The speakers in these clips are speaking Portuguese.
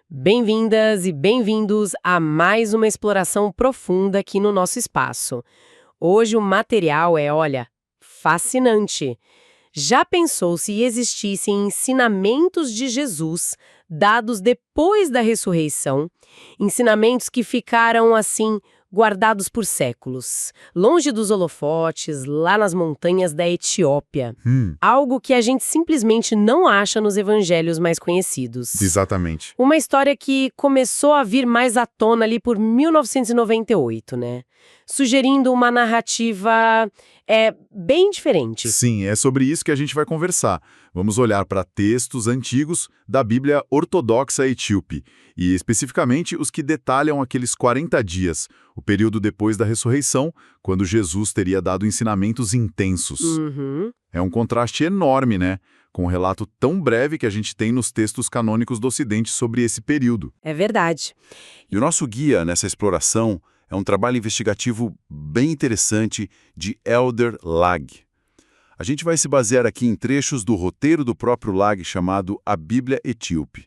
Bem-vindas e bem-vindos a mais uma exploração profunda aqui no nosso espaço. Hoje o material é, olha, fascinante. Já pensou se existissem ensinamentos de Jesus dados depois da ressurreição, ensinamentos que ficaram assim guardados por séculos, longe dos holofotes, lá nas montanhas da Etiópia? Algo que a gente simplesmente não acha nos evangelhos mais conhecidos. Exatamente. Uma história que começou a vir mais à tona ali por 1998, né? Sugerindo uma narrativa bem diferente. Sim, é sobre isso que a gente vai conversar. Vamos olhar para textos antigos da Bíblia Ortodoxa Etíope, e especificamente os que detalham aqueles 40 dias, o período depois da ressurreição, quando Jesus teria dado ensinamentos intensos. É um contraste enorme, né? Com um relato tão breve que a gente tem nos textos canônicos do Ocidente sobre esse período. É verdade. E o nosso guia nessa exploração é um trabalho investigativo bem interessante de Elder Lag. A gente vai se basear aqui em trechos do roteiro do próprio Lag chamado A Bíblia Etíope.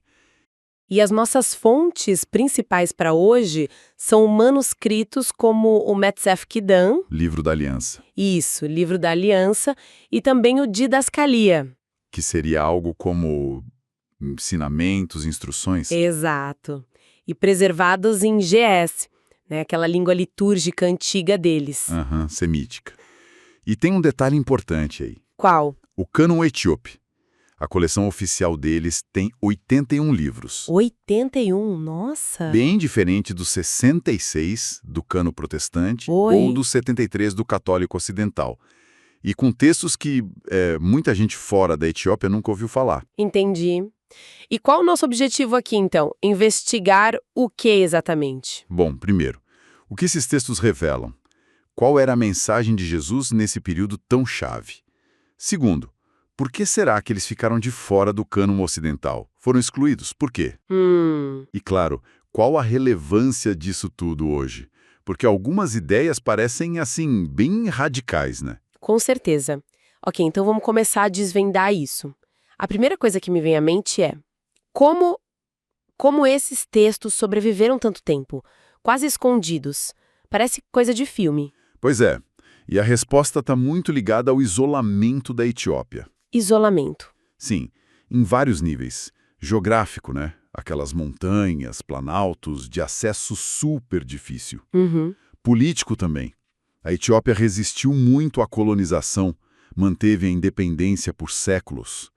E as nossas fontes principais para hoje são manuscritos como o Metzef Kidan, Livro da Aliança. isso, Livro da Aliança, e também o Didascalia. Que seria algo como ensinamentos, instruções? Exato. E preservados em GS, né, aquela língua litúrgica antiga deles. Semítica. E tem um detalhe importante aí. Qual? O Cânon Etíope. A coleção oficial deles tem 81 livros. 81, nossa! Bem diferente dos 66 do Cânon Protestante Oi. ou dos 73 do Católico Ocidental. E com textos que muita gente fora da Etiópia nunca ouviu falar. Entendi. E qual o nosso objetivo aqui, então? Investigar o que exatamente? Bom, primeiro, o que esses textos revelam? Qual era a mensagem de Jesus nesse período tão chave? Segundo, por que será que eles ficaram de fora do cânon ocidental? Foram excluídos? Por quê? E claro, qual a relevância disso tudo hoje? Porque algumas ideias parecem, assim, bem radicais, né? Com certeza. Ok, então vamos começar a desvendar isso. A primeira coisa que me vem à mente é como esses textos sobreviveram tanto tempo, quase escondidos. Parece coisa de filme. Pois é, e a resposta está muito ligada ao isolamento da Etiópia. Isolamento. Sim, em vários níveis. Geográfico, né? Aquelas montanhas, planaltos, de acesso super difícil. Político também. A Etiópia resistiu muito à colonização, manteve a independência por séculos.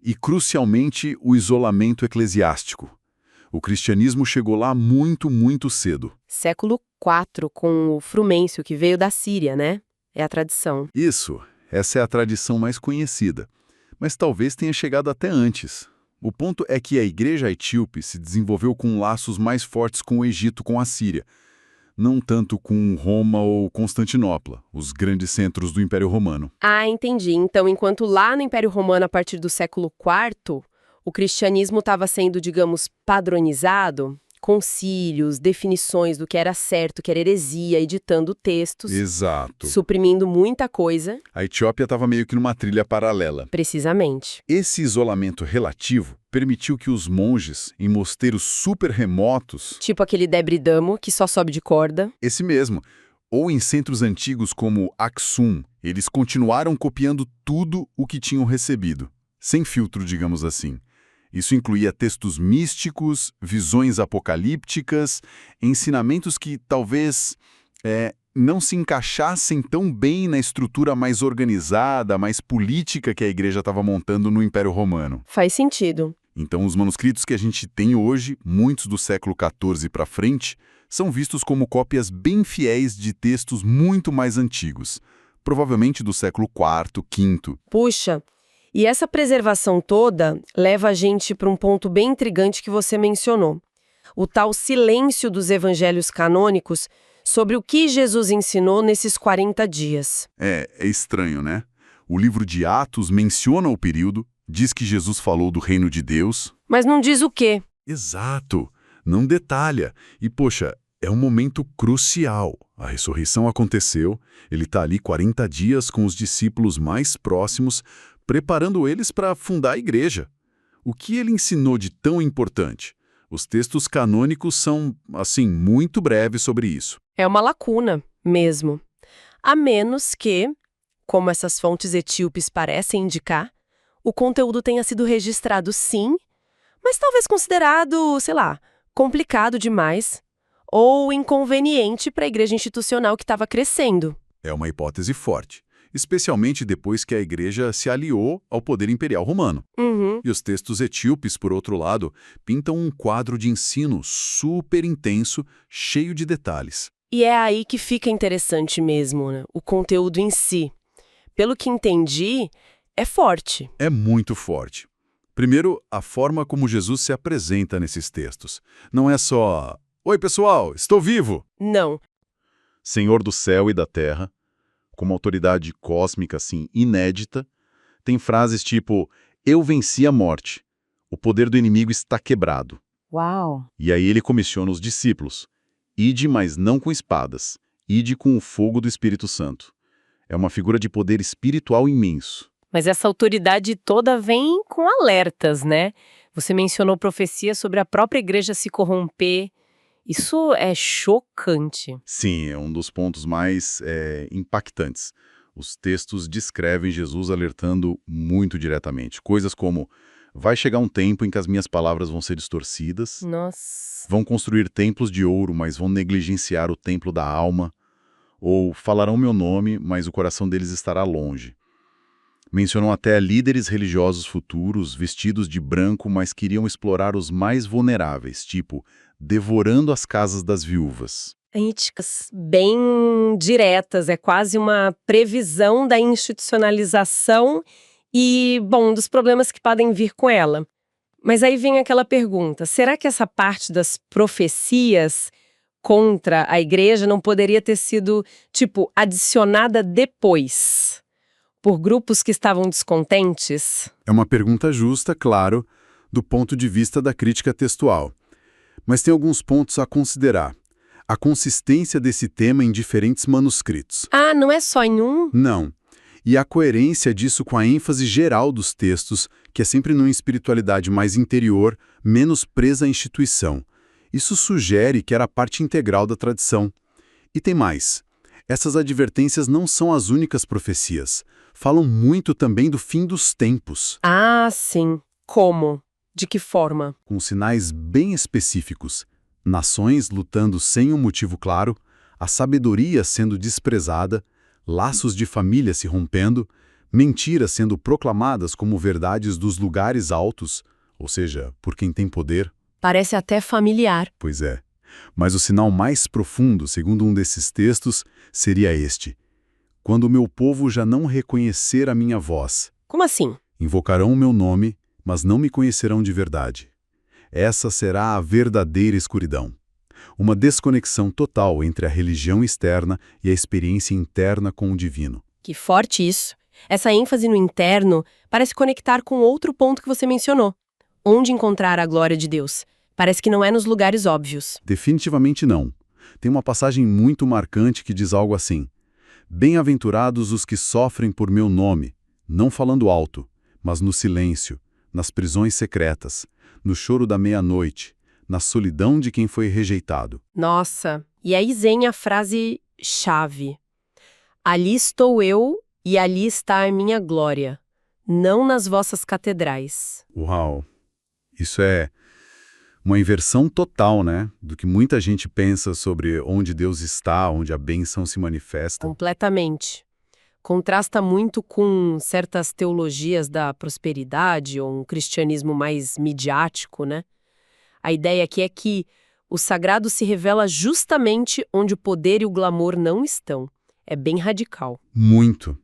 E, crucialmente, o isolamento eclesiástico. O cristianismo chegou lá muito, muito cedo. Século IV, com o Frumêncio, que veio da Síria, né? É a tradição. Isso, essa é a tradição mais conhecida. Mas talvez tenha chegado até antes. O ponto é que a igreja etíope se desenvolveu com laços mais fortes com o Egito, com a Síria. Não tanto com Roma ou Constantinopla, os grandes centros do Império Romano. Ah, entendi. Então, enquanto lá no Império Romano, a partir do século IV, o cristianismo estava sendo, digamos, padronizado, concílios, definições do que era certo, que era heresia, editando textos, Exato. suprimindo muita coisa. A Etiópia estava meio que numa trilha paralela. Precisamente. Esse isolamento relativo permitiu que os monges, em mosteiros super remotos, Tipo aquele Debridamo, que só sobe de corda. esse mesmo, ou em centros antigos como Aksum, eles continuaram copiando tudo o que tinham recebido, sem filtro, digamos assim. Isso incluía textos místicos, visões apocalípticas, ensinamentos que talvez não se encaixassem tão bem na estrutura mais organizada, mais política que a igreja estava montando no Império Romano. Faz sentido. Então, os manuscritos que a gente tem hoje, muitos do século XIV para frente, são vistos como cópias bem fiéis de textos muito mais antigos, provavelmente do século IV, V. Puxa, e essa preservação toda leva a gente para um ponto bem intrigante que você mencionou. O tal silêncio dos evangelhos canônicos sobre o que Jesus ensinou nesses 40 dias. É estranho, né? O livro de Atos menciona o período, diz que Jesus falou do reino de Deus. Mas não diz o quê? Exato, não detalha. E, poxa, é um momento crucial. A ressurreição aconteceu, ele está ali 40 dias com os discípulos mais próximos, preparando eles para fundar a igreja. O que ele ensinou de tão importante? Os textos canônicos são, assim, muito breves sobre isso. É uma lacuna, mesmo. A menos que, como essas fontes etíopes parecem indicar, o conteúdo tenha sido registrado sim, mas talvez considerado, sei lá, complicado demais ou inconveniente para a igreja institucional que estava crescendo. É uma hipótese forte, especialmente depois que a igreja se aliou ao poder imperial romano. Uhum. E os textos etíopes, por outro lado, pintam um quadro de ensino super intenso, cheio de detalhes. E é aí que fica interessante mesmo, né? O conteúdo em si. Pelo que entendi, é forte. É muito forte. Primeiro, a forma como Jesus se apresenta nesses textos. Não é só: "Oi, pessoal, estou vivo!" Não. Senhor do céu e da terra, com uma autoridade cósmica assim inédita, tem frases tipo: "Eu venci a morte. O poder do inimigo está quebrado." Uau! E aí ele comissiona os discípulos: "Ide, mas não com espadas. Ide com o fogo do Espírito Santo." É uma figura de poder espiritual imenso. Mas essa autoridade toda vem com alertas, né? Você mencionou profecia sobre a própria igreja se corromper. Isso é chocante. Sim, é um dos pontos mais impactantes. Os textos descrevem Jesus alertando muito diretamente. Coisas como: vai chegar um tempo em que as minhas palavras vão ser distorcidas, Nossa. vão construir templos de ouro, mas vão negligenciar o templo da alma, ou falarão meu nome, mas o coração deles estará longe. Mencionam até líderes religiosos futuros, vestidos de branco, mas queriam explorar os mais vulneráveis, tipo, devorando as casas das viúvas. Críticas bem diretas, é quase uma previsão da institucionalização e, bom, dos problemas que podem vir com ela. Mas aí vem aquela pergunta, será que essa parte das profecias contra a igreja não poderia ter sido, tipo, adicionada depois, por grupos que estavam descontentes? É uma pergunta justa, claro, do ponto de vista da crítica textual. Mas tem alguns pontos a considerar. A consistência desse tema em diferentes manuscritos. Ah, não é só em um? Não. E a coerência disso com a ênfase geral dos textos, que é sempre numa espiritualidade mais interior, menos presa à instituição. Isso sugere que era parte integral da tradição. E tem mais. Essas advertências não são as únicas profecias. Falam muito também do fim dos tempos, Ah, sim. Como? De que forma? com sinais bem específicos. Nações lutando sem um motivo claro, a sabedoria sendo desprezada, laços de família se rompendo, mentiras sendo proclamadas como verdades dos lugares altos, ou seja, por quem tem poder. Parece até familiar. Pois é. Mas o sinal mais profundo, segundo um desses textos, seria este: quando o meu povo já não reconhecer a minha voz, Como assim? invocarão o meu nome, mas não me conhecerão de verdade. Essa será a verdadeira escuridão. Uma desconexão total entre a religião externa e a experiência interna com o divino. Que forte isso. Essa ênfase no interno parece conectar com outro ponto que você mencionou. Onde encontrar a glória de Deus? Parece que não é nos lugares óbvios. Definitivamente não. Tem uma passagem muito marcante que diz algo assim: bem-aventurados os que sofrem por meu nome, não falando alto, mas no silêncio, nas prisões secretas, no choro da meia-noite, na solidão de quem foi rejeitado. Nossa, e aí vem a frase-chave. Ali estou eu e ali está a minha glória, não nas vossas catedrais. Uau! Isso é uma inversão total, né? Do que muita gente pensa sobre onde Deus está, onde a bênção se manifesta. Completamente. Contrasta muito com certas teologias da prosperidade ou um cristianismo mais midiático, né? A ideia aqui é que o sagrado se revela justamente onde o poder e o glamour não estão. É bem radical. Muito.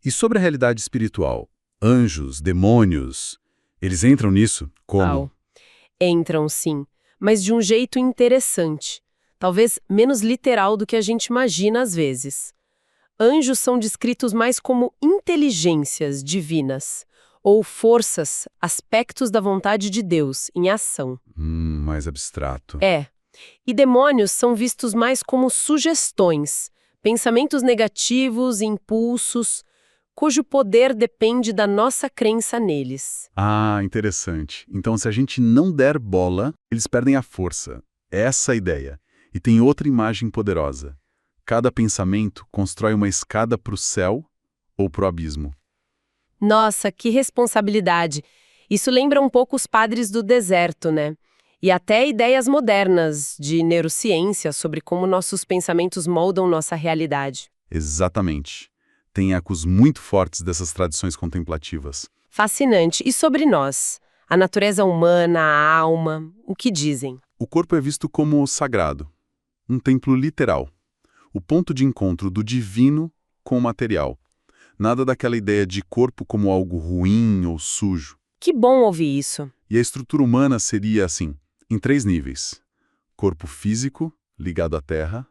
E sobre a realidade espiritual? Anjos, demônios, eles entram nisso? Como? Uau. Entram, sim, mas de um jeito interessante. Talvez menos literal do que a gente imagina às vezes. Anjos são descritos mais como inteligências divinas, ou forças, aspectos da vontade de Deus em ação. Mais abstrato. É. E demônios são vistos mais como sugestões, pensamentos negativos, impulsos, cujo poder depende da nossa crença neles. Ah, interessante. Então, se a gente não der bola, eles perdem a força. É essa a ideia. E tem outra imagem poderosa. Cada pensamento constrói uma escada para o céu ou para o abismo. Nossa, que responsabilidade! Isso lembra um pouco os padres do deserto, né? E até ideias modernas de neurociência sobre como nossos pensamentos moldam nossa realidade. Exatamente. Tem ecos muito fortes dessas tradições contemplativas. Fascinante. E sobre nós? A natureza humana, a alma, o que dizem? O corpo é visto como sagrado, um templo literal, o ponto de encontro do divino com o material. Nada daquela ideia de corpo como algo ruim ou sujo. Que bom ouvir isso. E a estrutura humana seria assim, em 3 níveis. Corpo físico, ligado à terra,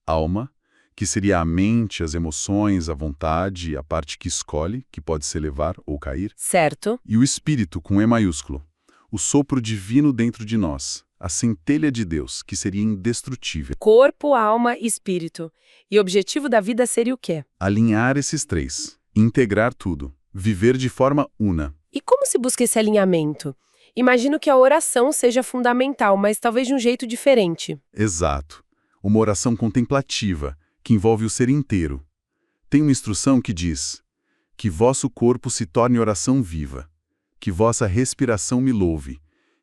alma, que seria a mente, as emoções, a vontade, a parte que escolhe, que pode se elevar ou cair, Certo. e o espírito, com E maiúsculo, o sopro divino dentro de nós, a centelha de Deus, que seria indestrutível. Corpo, alma e espírito. E o objetivo da vida seria o quê? Alinhar esses 3, integrar tudo, viver de forma una. E como se busca esse alinhamento? Imagino que a oração seja fundamental, mas talvez de um jeito diferente. Exato. Uma oração contemplativa, que envolve o ser inteiro. Tem uma instrução que diz: que vosso corpo se torne oração viva, que vossa respiração me louve,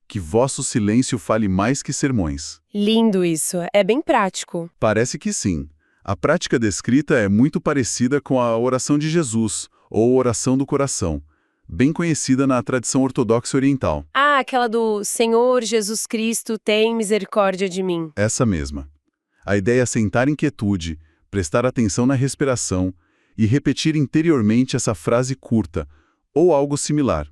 que vosso silêncio fale mais que sermões. Lindo isso, é bem prático. Parece que sim. A prática descrita é muito parecida com a oração de Jesus, ou oração do coração, bem conhecida na tradição ortodoxa oriental. Ah, aquela do Senhor Jesus Cristo, tem misericórdia de mim. Essa mesma. A ideia é sentar em quietude, prestar atenção na respiração e repetir interiormente essa frase curta, ou algo similar,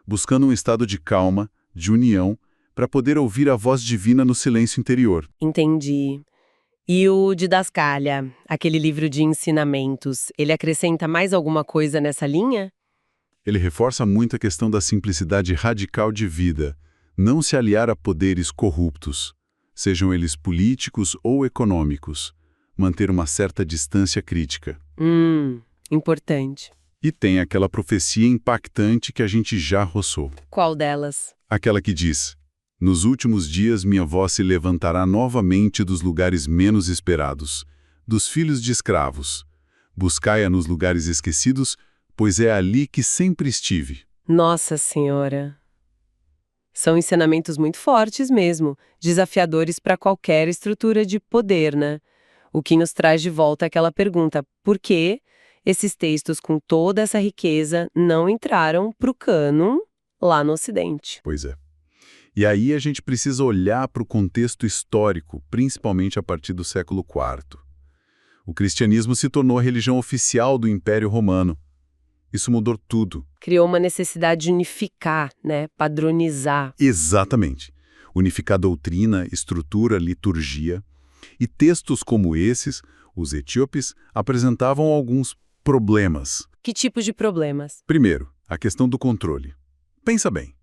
buscando um estado de calma, de união, para poder ouvir a voz divina no silêncio interior. Entendi. E o Didascalha, aquele livro de ensinamentos, ele acrescenta mais alguma coisa nessa linha? Ele reforça muito a questão da simplicidade radical de vida, não se aliar a poderes corruptos, sejam eles políticos ou econômicos, manter uma certa distância crítica. Importante. E tem aquela profecia impactante que a gente já roçou. Qual delas? Aquela que diz: nos últimos dias minha voz se levantará novamente dos lugares menos esperados, dos filhos de escravos. Buscai-a nos lugares esquecidos, pois é ali que sempre estive. Nossa Senhora! São ensinamentos muito fortes mesmo, desafiadores para qualquer estrutura de poder, né? O que nos traz de volta aquela pergunta: por que esses textos com toda essa riqueza não entraram para o cânon lá no Ocidente? Pois é. E aí a gente precisa olhar para o contexto histórico, principalmente a partir do século IV. O cristianismo se tornou a religião oficial do Império Romano. Isso mudou tudo. Criou uma necessidade de unificar, né? Padronizar. Exatamente. Unificar doutrina, estrutura, liturgia. E textos como esses, os etíopes, apresentavam alguns problemas. Que tipos de problemas? Primeiro, a questão do controle. Pensa bem.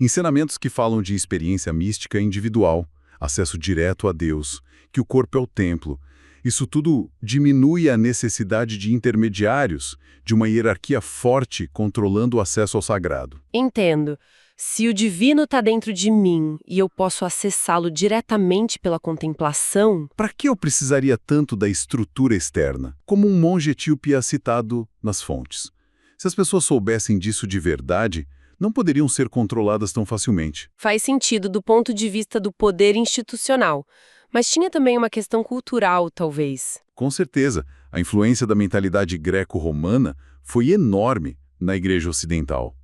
Ensinamentos que falam de experiência mística individual, acesso direto a Deus, que o corpo é o templo. Isso tudo diminui a necessidade de intermediários, de uma hierarquia forte controlando o acesso ao sagrado. Entendo. Se o divino está dentro de mim e eu posso acessá-lo diretamente pela contemplação... Para que eu precisaria tanto da estrutura externa, como um monge etíope é citado nas fontes? Se as pessoas soubessem disso de verdade, não poderiam ser controladas tão facilmente. Faz sentido do ponto de vista do poder institucional. Mas tinha também uma questão cultural, talvez. Com certeza, a influência da mentalidade greco-romana foi enorme na Igreja Ocidental.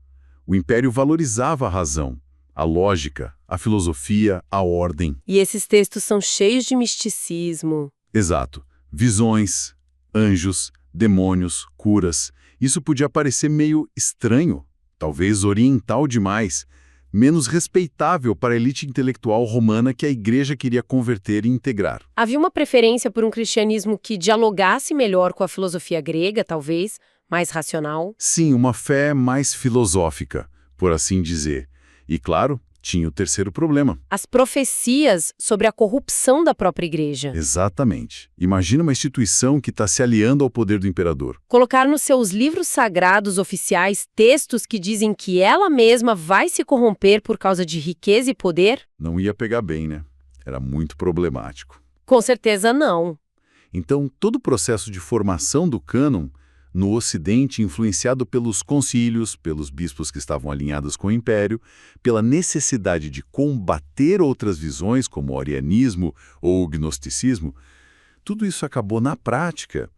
O Império valorizava a razão, a lógica, a filosofia, a ordem. E esses textos são cheios de misticismo. Exato. Visões, anjos, demônios, curas. Isso podia parecer meio estranho, talvez oriental demais, menos respeitável para a elite intelectual romana que a Igreja queria converter e integrar. Havia uma preferência por um cristianismo que dialogasse melhor com a filosofia grega, talvez, mais racional? Sim, uma fé mais filosófica, por assim dizer. E, claro, tinha o terceiro problema. As profecias sobre a corrupção da própria igreja. Exatamente. Imagina uma instituição que está se aliando ao poder do imperador. Colocar nos seus livros sagrados oficiais textos que dizem que ela mesma vai se corromper por causa de riqueza e poder? Não ia pegar bem, né? Era muito problemático. Com certeza não. Então, todo o processo de formação do cânon no Ocidente, influenciado pelos concílios, pelos bispos que estavam alinhados com o império, pela necessidade de combater outras visões, como o arianismo ou o gnosticismo, tudo isso acabou, na prática,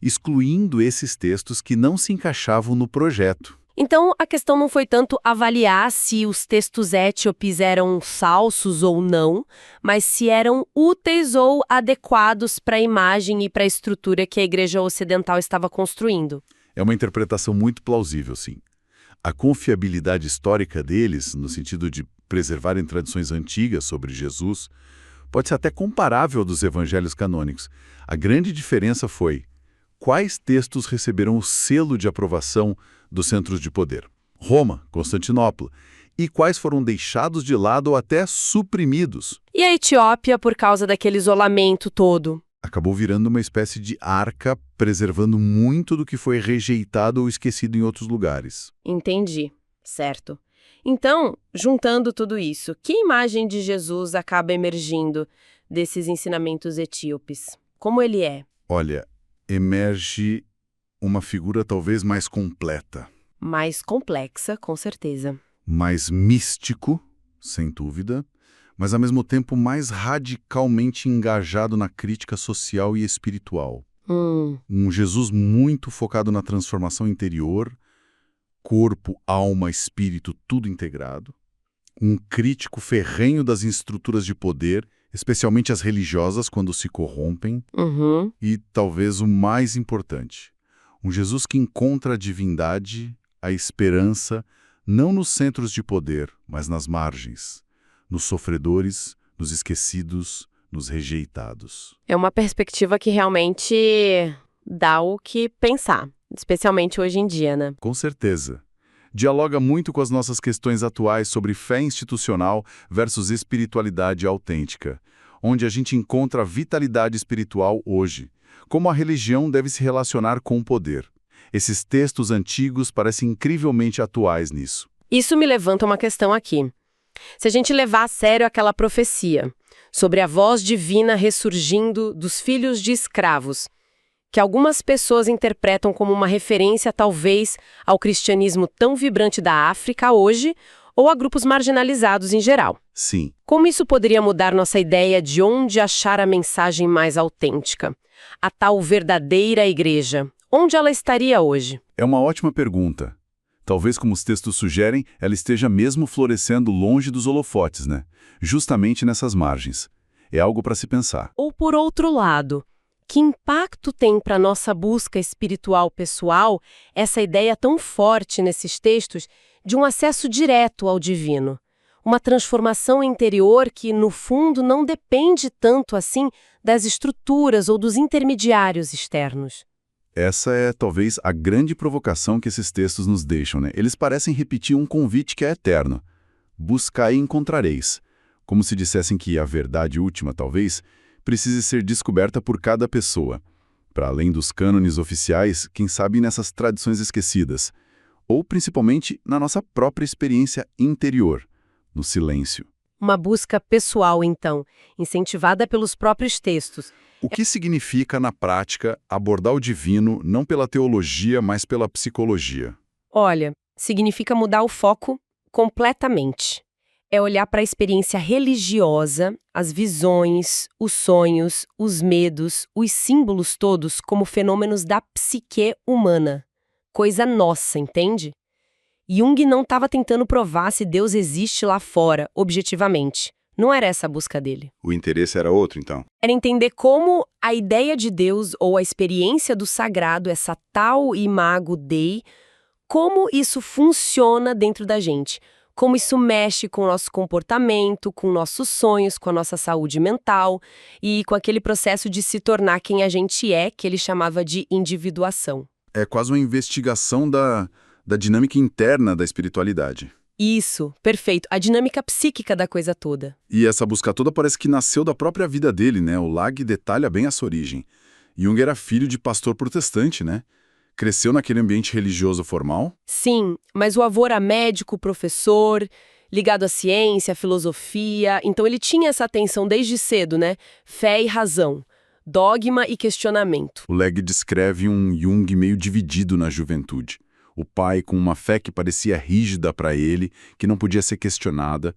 excluindo esses textos que não se encaixavam no projeto. Então, a questão não foi tanto avaliar se os textos étiopes eram falsos ou não, mas se eram úteis ou adequados para a imagem e para a estrutura que a Igreja Ocidental estava construindo. É uma interpretação muito plausível, sim. A confiabilidade histórica deles, no sentido de preservarem tradições antigas sobre Jesus, pode ser até comparável ao dos evangelhos canônicos. A grande diferença foi quais textos receberam o selo de aprovação dos centros de poder. Roma, Constantinopla. E quais foram deixados de lado ou até suprimidos. E a Etiópia, por causa daquele isolamento todo? Acabou virando uma espécie de arca, preservando muito do que foi rejeitado ou esquecido em outros lugares. Entendi. Certo. Então, juntando tudo isso, que imagem de Jesus acaba emergindo desses ensinamentos etíopes? Como ele é? Olha, emerge uma figura talvez mais completa. Mais complexa, com certeza. Mais místico, sem dúvida, mas ao mesmo tempo mais radicalmente engajado na crítica social e espiritual. Um Jesus muito focado na transformação interior, corpo, alma, espírito, tudo integrado. Um crítico ferrenho das estruturas de poder, especialmente as religiosas quando se corrompem. E talvez o mais importante, um Jesus que encontra a divindade, a esperança, não nos centros de poder, mas nas margens, nos sofredores, nos esquecidos, nos rejeitados. É uma perspectiva que realmente dá o que pensar, especialmente hoje em dia, né? Com certeza. Dialoga muito com as nossas questões atuais sobre fé institucional versus espiritualidade autêntica, onde a gente encontra a vitalidade espiritual hoje, como a religião deve se relacionar com o poder. Esses textos antigos parecem incrivelmente atuais nisso. Isso me levanta uma questão aqui. Se a gente levar a sério aquela profecia sobre a voz divina ressurgindo dos filhos de escravos, que algumas pessoas interpretam como uma referência, talvez, ao cristianismo tão vibrante da África hoje, ou a grupos marginalizados em geral. Sim. Como isso poderia mudar nossa ideia de onde achar a mensagem mais autêntica? A tal verdadeira igreja. Onde ela estaria hoje? É uma ótima pergunta. Talvez, como os textos sugerem, ela esteja mesmo florescendo longe dos holofotes, né? Justamente nessas margens. É algo para se pensar. Ou por outro lado, que impacto tem para nossa busca espiritual pessoal essa ideia tão forte nesses textos de um acesso direto ao divino? Uma transformação interior que, no fundo, não depende tanto assim das estruturas ou dos intermediários externos. Essa é, talvez, a grande provocação que esses textos nos deixam, né? Eles parecem repetir um convite que é eterno. Buscai e encontrareis. Como se dissessem que a verdade última, talvez, precise ser descoberta por cada pessoa. Para além dos cânones oficiais, quem sabe nessas tradições esquecidas. Ou, principalmente, na nossa própria experiência interior, no silêncio. Uma busca pessoal, então, incentivada pelos próprios textos. O que significa, na prática, abordar o divino não pela teologia, mas pela psicologia? Olha, significa mudar o foco completamente. É olhar para a experiência religiosa, as visões, os sonhos, os medos, os símbolos todos como fenômenos da psique humana. Coisa nossa, entende? Jung não estava tentando provar se Deus existe lá fora, objetivamente. Não era essa a busca dele. O interesse era outro, então? Era entender como a ideia de Deus ou a experiência do sagrado, essa tal imago Dei, como isso funciona dentro da gente. Como isso mexe com o nosso comportamento, com nossos sonhos, com a nossa saúde mental e com aquele processo de se tornar quem a gente é, que ele chamava de individuação. É quase uma investigação da dinâmica interna da espiritualidade. Isso, perfeito. A dinâmica psíquica da coisa toda. E essa busca toda parece que nasceu da própria vida dele, né? O Lag detalha bem essa origem. Jung era filho de pastor protestante, né? Cresceu naquele ambiente religioso formal. Sim, mas o avô era médico, professor, ligado à ciência, à filosofia, então ele tinha essa atenção desde cedo, né? Fé e razão, dogma e questionamento. O Lag descreve um Jung meio dividido na juventude. O pai com uma fé que parecia rígida para ele, que não podia ser questionada.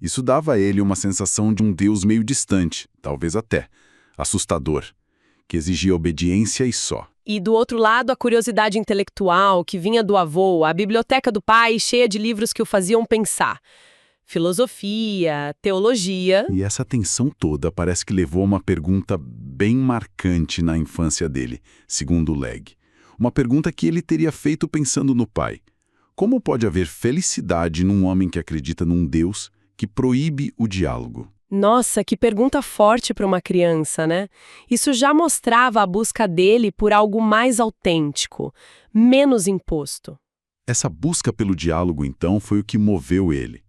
Isso dava a ele uma sensação de um Deus meio distante, talvez até assustador, que exigia obediência e só. E do outro lado, a curiosidade intelectual que vinha do avô, a biblioteca do pai cheia de livros que o faziam pensar. Filosofia, teologia. E essa tensão toda parece que levou a uma pergunta bem marcante na infância dele, segundo o Lag. Uma pergunta que ele teria feito pensando no pai. Como pode haver felicidade num homem que acredita num Deus que proíbe o diálogo? Nossa, que pergunta forte para uma criança, né? Isso já mostrava a busca dele por algo mais autêntico, menos imposto. Essa busca pelo diálogo, então, foi o que moveu ele.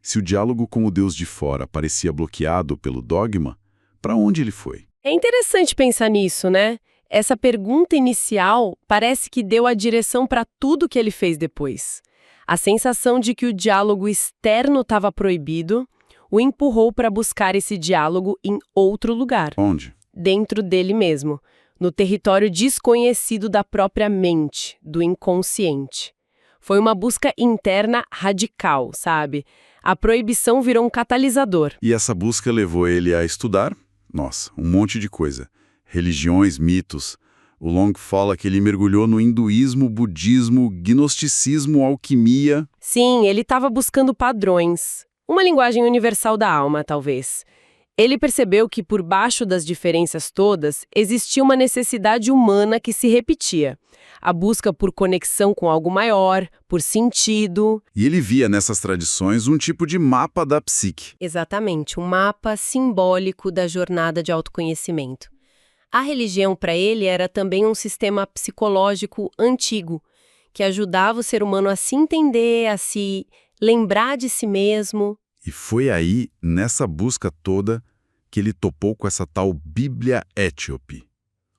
Se o diálogo com o Deus de fora parecia bloqueado pelo dogma, para onde ele foi? É interessante pensar nisso, né? Essa pergunta inicial parece que deu a direção para tudo que ele fez depois. A sensação de que o diálogo externo estava proibido o empurrou para buscar esse diálogo em outro lugar. Onde? Dentro dele mesmo, no território desconhecido da própria mente, do inconsciente. Foi uma busca interna radical, sabe? A proibição virou um catalisador. E essa busca levou ele a estudar, nossa, um monte de coisa. Religiões, mitos. O Long fala que ele mergulhou no hinduísmo, budismo, gnosticismo, alquimia. Sim, ele estava buscando padrões. Uma linguagem universal da alma, talvez. Ele percebeu que por baixo das diferenças todas existia uma necessidade humana que se repetia. A busca por conexão com algo maior, por sentido. E ele via nessas tradições um tipo de mapa da psique. Exatamente, um mapa simbólico da jornada de autoconhecimento. A religião, para ele, era também um sistema psicológico antigo, que ajudava o ser humano a se entender, a se lembrar de si mesmo. E foi aí, nessa busca toda, que ele topou com essa tal Bíblia Étiope.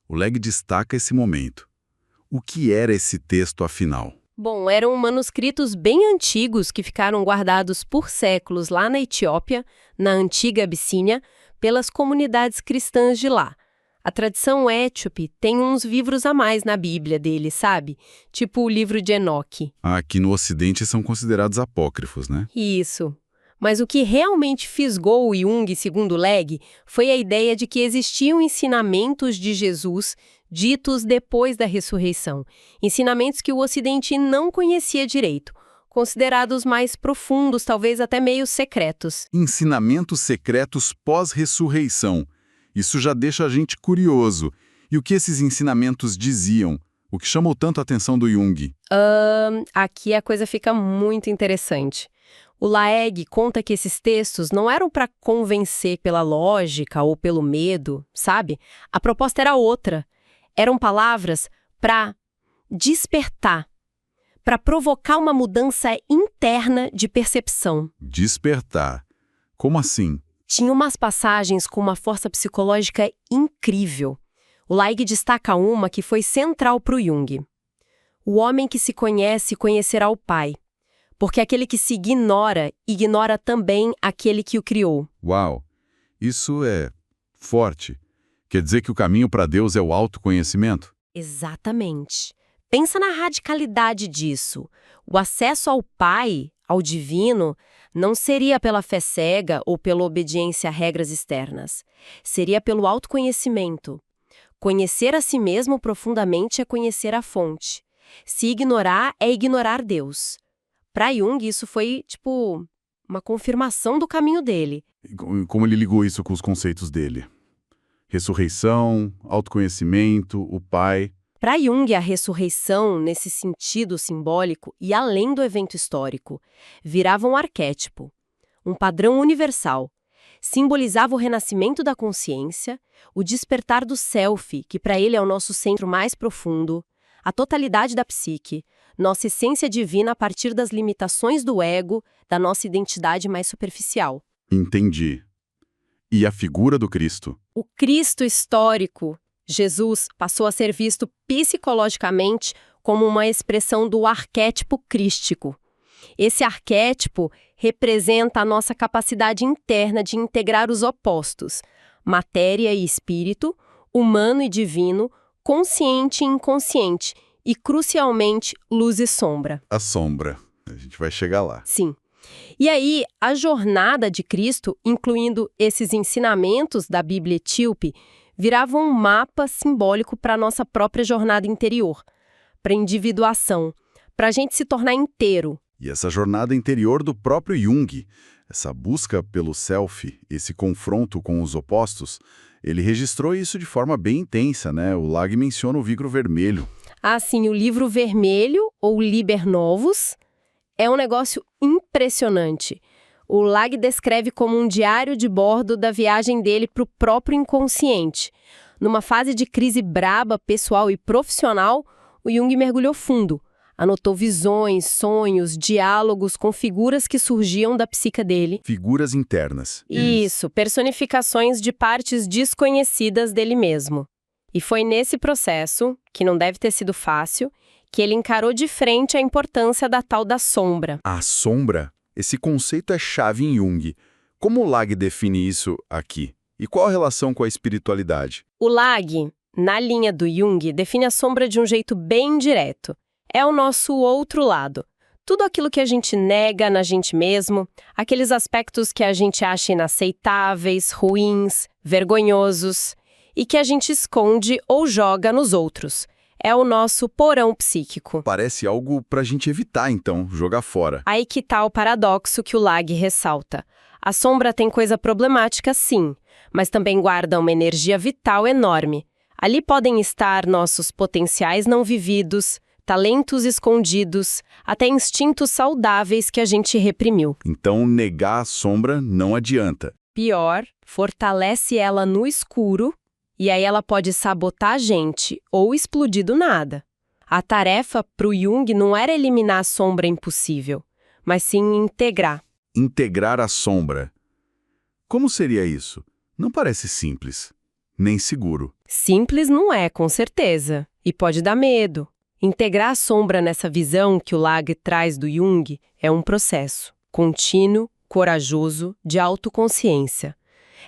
O Lag destaca esse momento. O que era esse texto, afinal? Bom, eram manuscritos bem antigos que ficaram guardados por séculos lá na Etiópia, na antiga Abissínia, pelas comunidades cristãs de lá. A tradição étiope tem uns livros a mais na Bíblia dele, sabe? Tipo o livro de Enoque. Aqui no Ocidente são considerados apócrifos, né? Isso. Mas o que realmente fisgou o Jung, segundo Lag, foi a ideia de que existiam ensinamentos de Jesus ditos depois da ressurreição. Ensinamentos que o Ocidente não conhecia direito, considerados mais profundos, talvez até meio secretos. Ensinamentos secretos pós-ressurreição. Isso já deixa a gente curioso. E o que esses ensinamentos diziam? O que chamou tanto a atenção do Jung? Aqui a coisa fica muito interessante. O Laeg conta que esses textos não eram para convencer pela lógica ou pelo medo, sabe? A proposta era outra. Eram palavras para despertar, para provocar uma mudança interna de percepção. Despertar. Como assim? Tinha umas passagens com uma força psicológica incrível. O Laig destaca uma que foi central para o Jung. O homem que se conhece conhecerá o Pai, porque aquele que se ignora, ignora também aquele que o criou. Uau! Isso é forte. Quer dizer que o caminho para Deus é o autoconhecimento? Exatamente. Pensa na radicalidade disso. O acesso ao Pai, ao divino, não seria pela fé cega ou pela obediência a regras externas. Seria pelo autoconhecimento. Conhecer a si mesmo profundamente é conhecer a fonte. Se ignorar é ignorar Deus. Para Jung, isso foi, uma confirmação do caminho dele. Como ele ligou isso com os conceitos dele? Ressurreição, autoconhecimento, o Pai. Para Jung, a ressurreição, nesse sentido simbólico e além do evento histórico, virava um arquétipo, um padrão universal. Simbolizava o renascimento da consciência, o despertar do self, que para ele é o nosso centro mais profundo, a totalidade da psique, nossa essência divina a partir das limitações do ego, da nossa identidade mais superficial. Entendi. E a figura do Cristo? O Cristo histórico, Jesus, passou a ser visto psicologicamente como uma expressão do arquétipo crístico. Esse arquétipo representa a nossa capacidade interna de integrar os opostos, matéria e espírito, humano e divino, consciente e inconsciente, e, crucialmente, luz e sombra. A sombra. A gente vai chegar lá. Sim. E aí, a jornada de Cristo, incluindo esses ensinamentos da Bíblia etíope, virava um mapa simbólico para a nossa própria jornada interior, para a individuação, para a gente se tornar inteiro. E essa jornada interior do próprio Jung, essa busca pelo self, esse confronto com os opostos, ele registrou isso de forma bem intensa, né? O Lag menciona o Livro Vermelho. Ah, sim, o Livro Vermelho, ou Liber Novus, é um negócio impressionante. O Lag descreve como um diário de bordo da viagem dele para o próprio inconsciente. Numa fase de crise braba, pessoal e profissional, o Jung mergulhou fundo. Anotou visões, sonhos, diálogos com figuras que surgiam da psique dele. Figuras internas. Isso, personificações de partes desconhecidas dele mesmo. E foi nesse processo, que não deve ter sido fácil, que ele encarou de frente a importância da tal da sombra. A sombra? Esse conceito é chave em Jung. Como o Lag define isso aqui? E qual a relação com a espiritualidade? O Lag, na linha do Jung, define a sombra de um jeito bem direto. É o nosso outro lado. Tudo aquilo que a gente nega na gente mesmo, aqueles aspectos que a gente acha inaceitáveis, ruins, vergonhosos, e que a gente esconde ou joga nos outros. É o nosso porão psíquico. Parece algo pra gente evitar, então, jogar fora. Aí que tá o paradoxo que o Lag ressalta. A sombra tem coisa problemática, sim, mas também guarda uma energia vital enorme. Ali podem estar nossos potenciais não vividos, talentos escondidos, até instintos saudáveis que a gente reprimiu. Então, negar a sombra não adianta. Pior, fortalece ela no escuro, e aí ela pode sabotar a gente ou explodir do nada. A tarefa para o Jung não era eliminar a sombra impossível, mas sim integrar. Integrar a sombra. Como seria isso? Não parece simples, nem seguro. Simples não é, com certeza, e pode dar medo. Integrar a sombra nessa visão que o Lag traz do Jung é um processo contínuo, corajoso, de autoconsciência.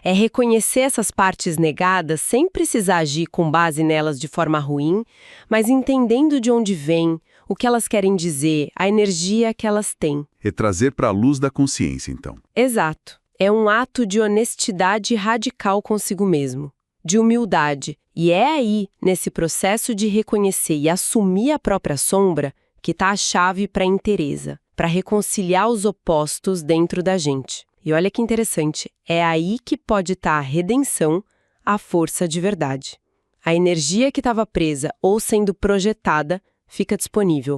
É reconhecer essas partes negadas sem precisar agir com base nelas de forma ruim, mas entendendo de onde vêm, o que elas querem dizer, a energia que elas têm. É trazer para a luz da consciência, então. Exato. É um ato de honestidade radical consigo mesmo, de humildade. E é aí, nesse processo de reconhecer e assumir a própria sombra, que está a chave para a inteireza, para reconciliar os opostos dentro da gente. E olha que interessante, é aí que pode estar a redenção, a força de verdade. A energia que estava presa ou sendo projetada fica disponível.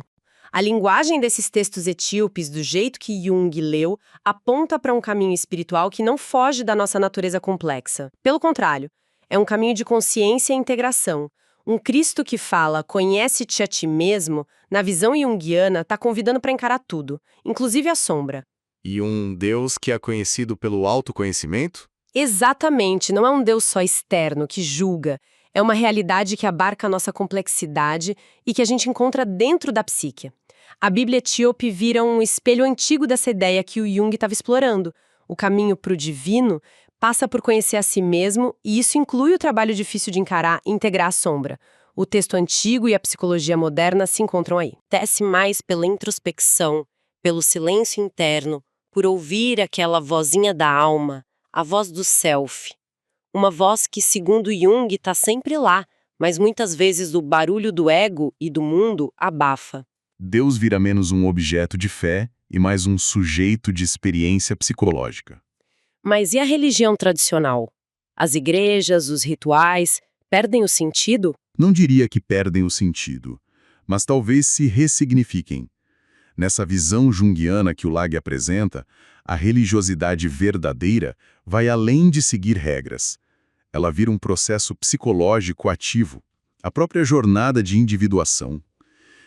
A linguagem desses textos etíopes, do jeito que Jung leu, aponta para um caminho espiritual que não foge da nossa natureza complexa. Pelo contrário, é um caminho de consciência e integração. Um Cristo que fala, conhece-te a ti mesmo, na visão junguiana, está convidando para encarar tudo, inclusive a sombra. E um Deus que é conhecido pelo autoconhecimento? Exatamente, não é um Deus só externo que julga, é uma realidade que abarca a nossa complexidade e que a gente encontra dentro da psique. A Bíblia etíope vira um espelho antigo dessa ideia que o Jung estava explorando. O caminho para o divino passa por conhecer a si mesmo, e isso inclui o trabalho difícil de encarar e integrar a sombra. O texto antigo e a psicologia moderna se encontram aí. Desce mais pela introspecção, pelo silêncio interno, por ouvir aquela vozinha da alma, a voz do self. Uma voz que, segundo Jung, está sempre lá, mas muitas vezes o barulho do ego e do mundo abafa. Deus vira menos um objeto de fé e mais um sujeito de experiência psicológica. Mas e a religião tradicional? As igrejas, os rituais, perdem o sentido? Não diria que perdem o sentido, mas talvez se ressignifiquem. Nessa visão junguiana que o Lag apresenta, a religiosidade verdadeira vai além de seguir regras. Ela vira um processo psicológico ativo. A própria jornada de individuação,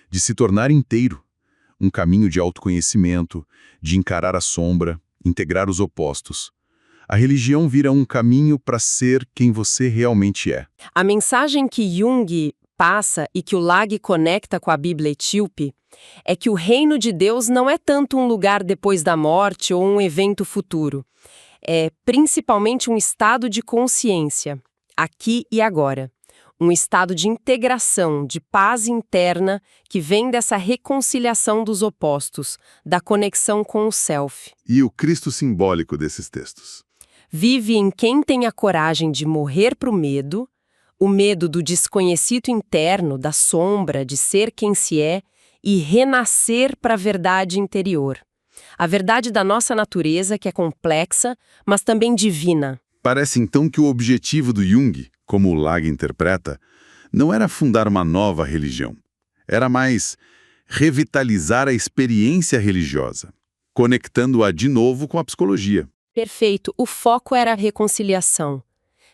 de se tornar inteiro, um caminho de autoconhecimento, de encarar a sombra, integrar os opostos. A religião vira um caminho para ser quem você realmente é. A mensagem que Jung passa e que o Lag conecta com a Bíblia etíope é que o reino de Deus não é tanto um lugar depois da morte ou um evento futuro. É principalmente um estado de consciência, aqui e agora. Um estado de integração, de paz interna que vem dessa reconciliação dos opostos, da conexão com o self. E o Cristo simbólico desses textos? Vive em quem tem a coragem de morrer para o medo do desconhecido interno, da sombra, de ser quem se é, e renascer para a verdade interior. A verdade da nossa natureza, que é complexa, mas também divina. Parece então que o objetivo do Jung, como o Lag interpreta, não era fundar uma nova religião. Era mais revitalizar a experiência religiosa, conectando-a de novo com a psicologia. Perfeito. O foco era a reconciliação.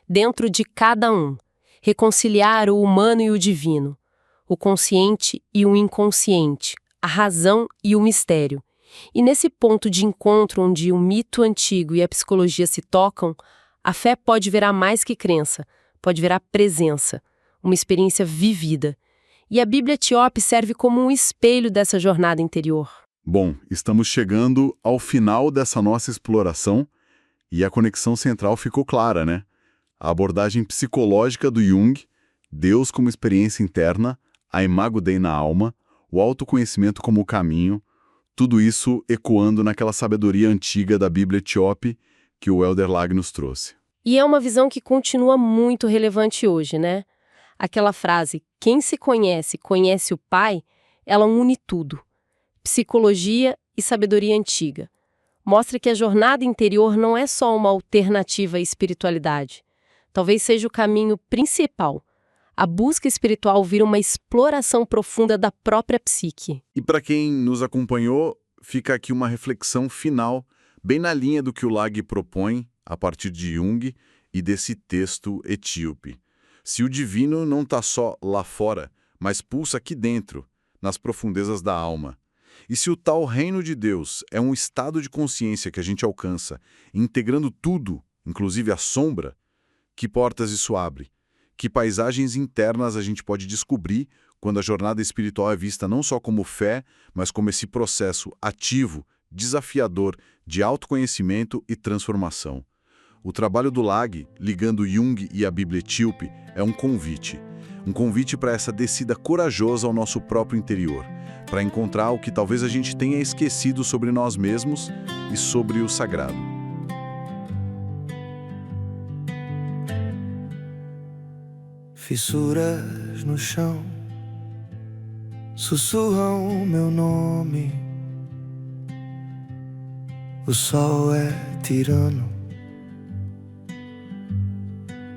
Dentro de cada um. Reconciliar o humano e o divino. O consciente e o inconsciente. A razão e o mistério. E nesse ponto de encontro onde o mito antigo e a psicologia se tocam, a fé pode virar mais que crença, pode virar presença, uma experiência vivida. E a Bíblia etíope serve como um espelho dessa jornada interior. Bom, estamos chegando ao final dessa nossa exploração e a conexão central ficou clara, né? A abordagem psicológica do Jung, Deus como experiência interna, a imago Dei na alma, o autoconhecimento como caminho, tudo isso ecoando naquela sabedoria antiga da Bíblia etíope que o Elder Lag nos trouxe. E é uma visão que continua muito relevante hoje, né? Aquela frase, quem se conhece, conhece o Pai, ela une tudo. Psicologia e sabedoria antiga. Mostra que a jornada interior não é só uma alternativa à espiritualidade. Talvez seja o caminho principal. A busca espiritual vira uma exploração profunda da própria psique. E para quem nos acompanhou, fica aqui uma reflexão final, bem na linha do que o Lag propõe a partir de Jung e desse texto etíope. Se o divino não está só lá fora, mas pulsa aqui dentro, nas profundezas da alma. E se o tal reino de Deus é um estado de consciência que a gente alcança, integrando tudo, inclusive a sombra, que portas isso abre? Que paisagens internas a gente pode descobrir quando a jornada espiritual é vista não só como fé, mas como esse processo ativo, desafiador de autoconhecimento e transformação. O trabalho do Lag, ligando Jung e a Bíblia etíope, é um convite. Um convite para essa descida corajosa ao nosso próprio interior, para encontrar o que talvez a gente tenha esquecido sobre nós mesmos e sobre o sagrado. Fissuras no chão sussurram meu nome. O sol é tirano,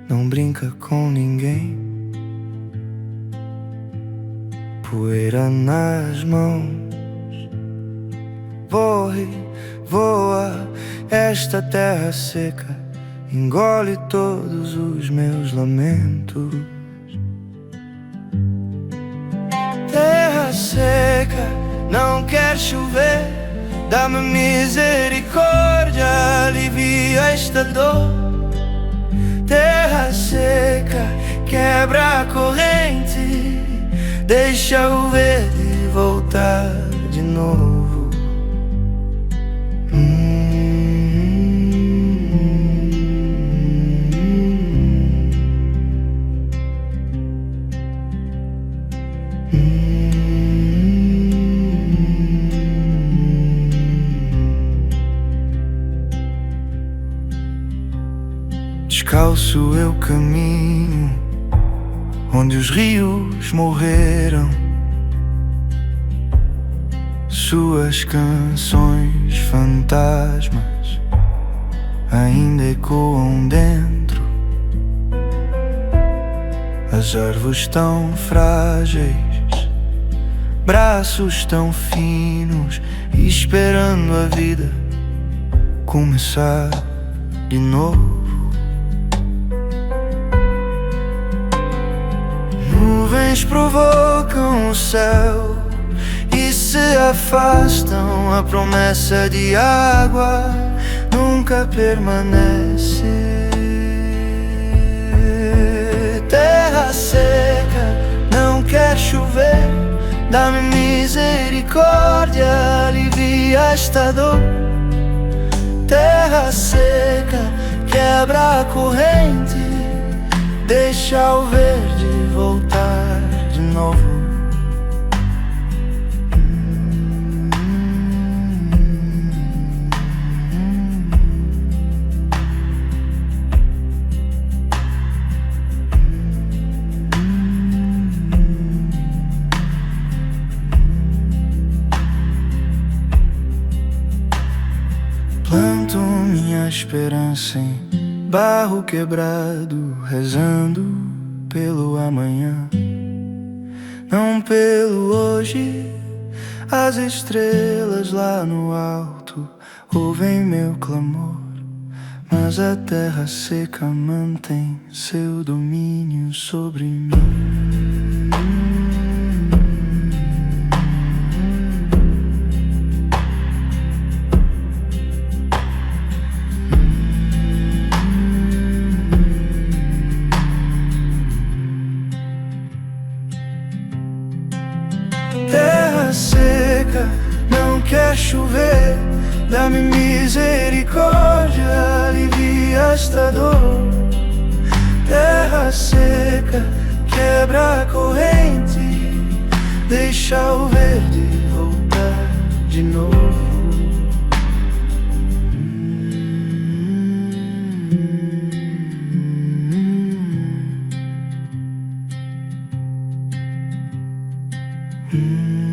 não brinca com ninguém. Poeira nas mãos, voa, esta terra seca engole todos os meus lamentos. Terra seca, não quer chover, dá-me misericórdia, alivia esta dor. Terra seca, quebra a corrente, deixa o verde voltar de novo. Descalço eu caminho onde os rios morreram. Suas canções fantasmas ainda ecoam dentro. As árvores tão frágeis, braços tão finos, esperando a vida começar de novo. nuvens provocam o céu e se afastam, a promessa de água nunca permanece. Terra seca, não quer chover, dá-me misericórdia, alivia esta dor. Terra seca, quebra a corrente, deixa o verde voltar de novo. Planto minha esperança em barro quebrado, rezando pelo amanhã, não pelo hoje. As estrelas lá no alto ouvem meu clamor, mas a terra seca mantém seu domínio sobre mim. Terra seca, não quer chover, dá-me misericórdia, alivia esta dor. Terra seca, quebra a corrente, deixa o verde voltar de novo. Mm-hmm.